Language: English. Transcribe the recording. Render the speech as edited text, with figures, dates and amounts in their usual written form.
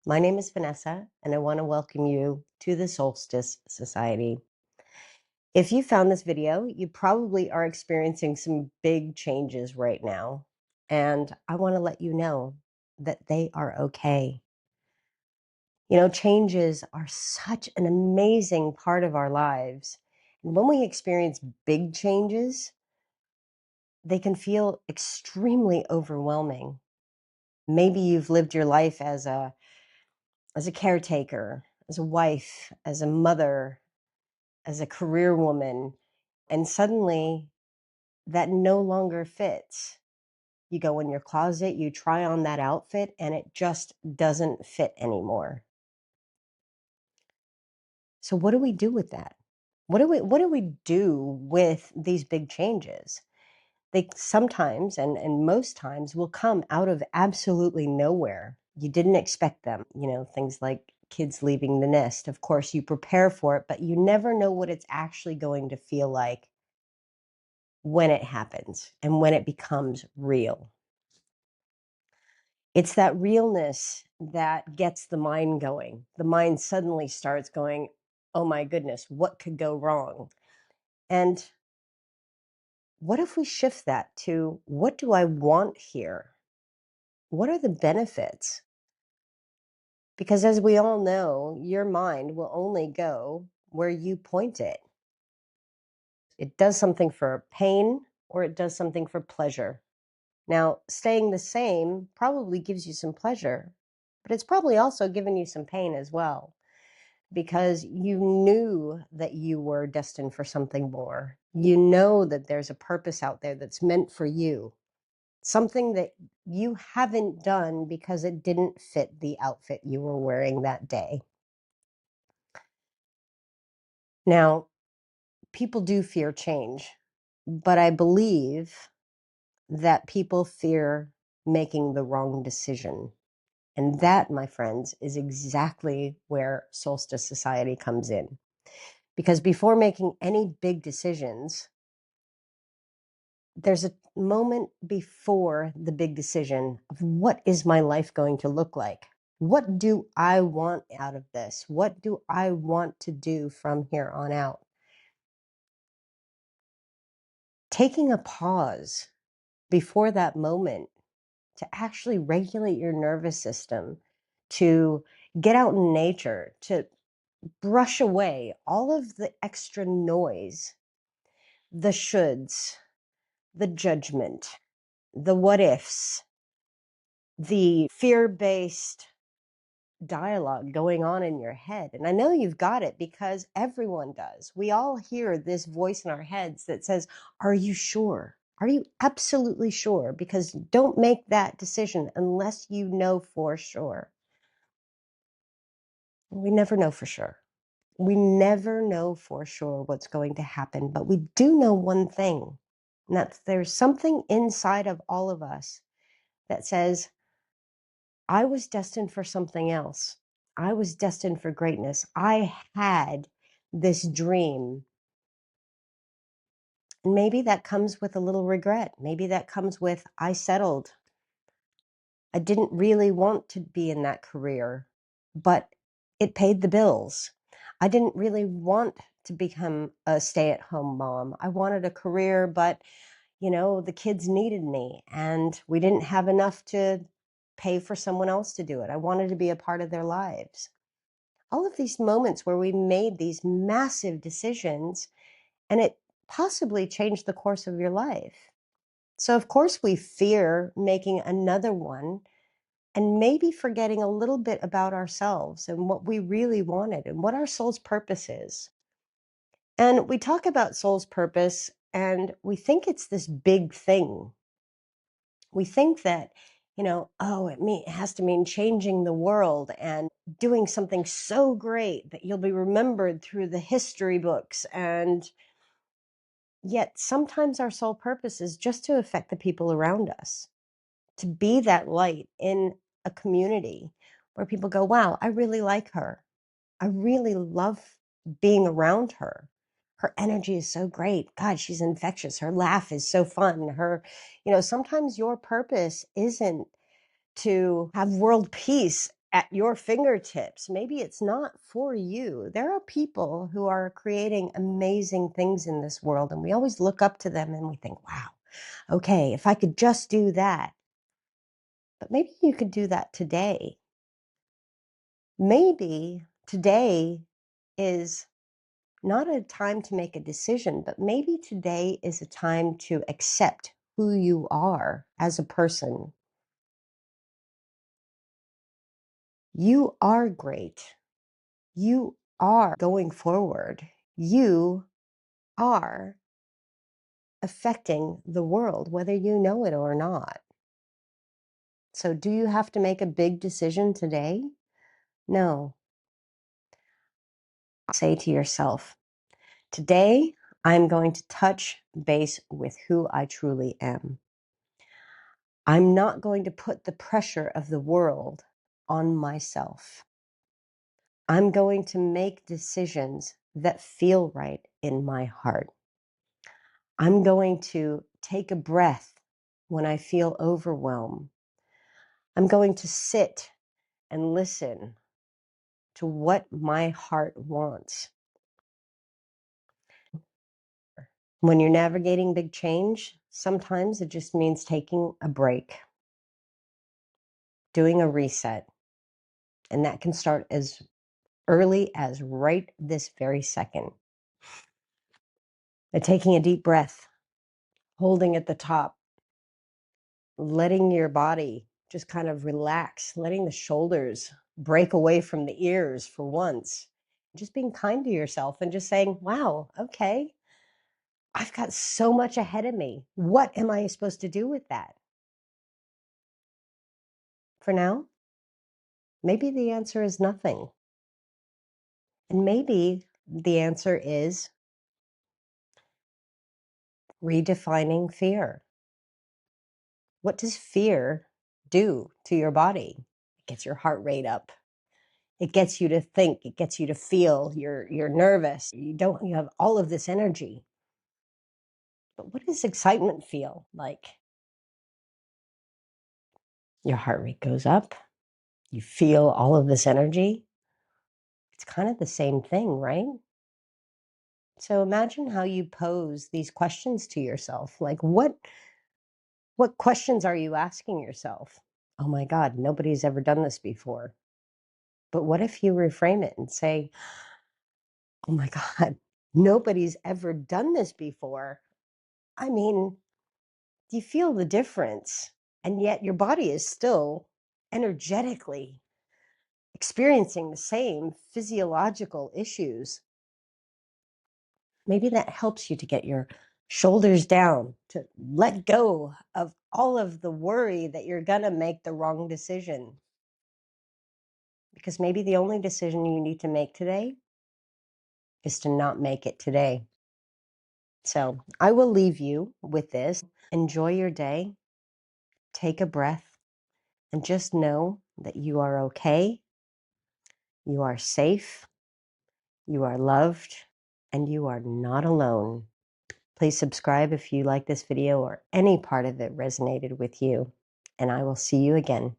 My name is Vanessa, and I want to welcome you to the Solstice Society. If you found this video, you probably are experiencing some big changes right now, and I want to let you know that they are okay. Changes are such an amazing part of our lives. And when we experience big changes, they can feel extremely overwhelming. Maybe you've lived your life as a caretaker, as a wife, as a mother, as a career woman, and suddenly that no longer fits. You go in your closet, you try on that outfit, and it just doesn't fit anymore. So what do we do with that? What do we do with these big changes? They sometimes and most times will come out of absolutely nowhere. You didn't expect them, things like kids leaving the nest. Of course, you prepare for it, but you never know what it's actually going to feel like when it happens and when it becomes real. It's that realness that gets the mind going. The mind suddenly starts going, oh my goodness, what could go wrong? And what if we shift that to, what do I want here? What are the benefits? Because as we all know, your mind will only go where you point it. It does something for pain or it does something for pleasure. Now, staying the same probably gives you some pleasure, but it's probably also given you some pain as well, because you knew that you were destined for something more. You know that there's a purpose out there that's meant for you, something that you haven't done because it didn't fit the outfit you were wearing that day. Now, people do fear change, but I believe that people fear making the wrong decision. And that, my friends, is exactly where Solstice Society comes in. Because before making any big decisions, there's a moment before the big decision of, what is my life going to look like? What do I want out of this? What do I want to do from here on out? Taking a pause before that moment to actually regulate your nervous system, to get out in nature, to brush away all of the extra noise, the shoulds, the judgment, the what ifs, the fear based dialogue going on in your head. And I know you've got it because everyone does. We all hear this voice in our heads that says, are you sure? Are you absolutely sure? Because don't make that decision unless you know for sure. We never know for sure. We never know for sure what's going to happen, but we do know one thing, and that's there's something inside of all of us that says, I was destined for something else. I was destined for greatness. I had this dream. And maybe that comes with a little regret. Maybe that comes with, I settled. I didn't really want to be in that career, but it paid the bills. I didn't really want to become a stay-at-home mom. I wanted a career, but the kids needed me and we didn't have enough to pay for someone else to do it. I wanted to be a part of their lives. All of these moments where we made these massive decisions and it possibly changed the course of your life. So of course we fear making another one and maybe forgetting a little bit about ourselves and what we really wanted and what our soul's purpose is. And we talk about soul's purpose and we think it's this big thing. We think that, oh, it has to mean changing the world and doing something so great that you'll be remembered through the history books. And yet sometimes our soul purpose is just to affect the people around us, to be that light in a community where people go, wow, I really like her. I really love being around her. Her energy is so great. God, she's infectious. Her laugh is so fun. Sometimes your purpose isn't to have world peace. at your fingertips. Maybe it's not for you. There are people who are creating amazing things in this world, and we always look up to them and we think, wow, okay, if I could just do that. But maybe you could do that today. Maybe today is not a time to make a decision, but maybe today is a time to accept who you are as a person. You are great. You are going forward. You are affecting the world, whether you know it or not. So, do you have to make a big decision today? No. Say to yourself, today I'm going to touch base with who I truly am. I'm not going to put the pressure of the world on myself. I'm going to make decisions that feel right in my heart. I'm going to take a breath when I feel overwhelmed. I'm going to sit and listen to what my heart wants. When you're navigating big change, sometimes it just means taking a break, doing a reset. And that can start as early as right this very second. Taking a deep breath, holding at the top, letting your body just kind of relax, letting the shoulders break away from the ears for once, just being kind to yourself and just saying, wow, okay, I've got so much ahead of me. What am I supposed to do with that? For now, maybe the answer is nothing. And maybe the answer is redefining fear. What does fear do to your body? It gets your heart rate up. It gets you to think, it gets you to feel, you're nervous. You have all of this energy. But what does excitement feel like? Your heart rate goes up. You feel all of this energy. It's kind of the same thing, right? So imagine how you pose these questions to yourself. Like what questions are you asking yourself? Oh my God, nobody's ever done this before. But what if you reframe it and say, oh my God, nobody's ever done this before? I mean, do you feel the difference? And yet your body is still energetically experiencing the same physiological issues. Maybe that helps you to get your shoulders down, to let go of all of the worry that you're going to make the wrong decision. Because maybe the only decision you need to make today is to not make it today. So I will leave you with this. Enjoy your day, take a breath, and just know that you are okay, you are safe, you are loved, and you are not alone. Please subscribe if you like this video or any part of it resonated with you, and I will see you again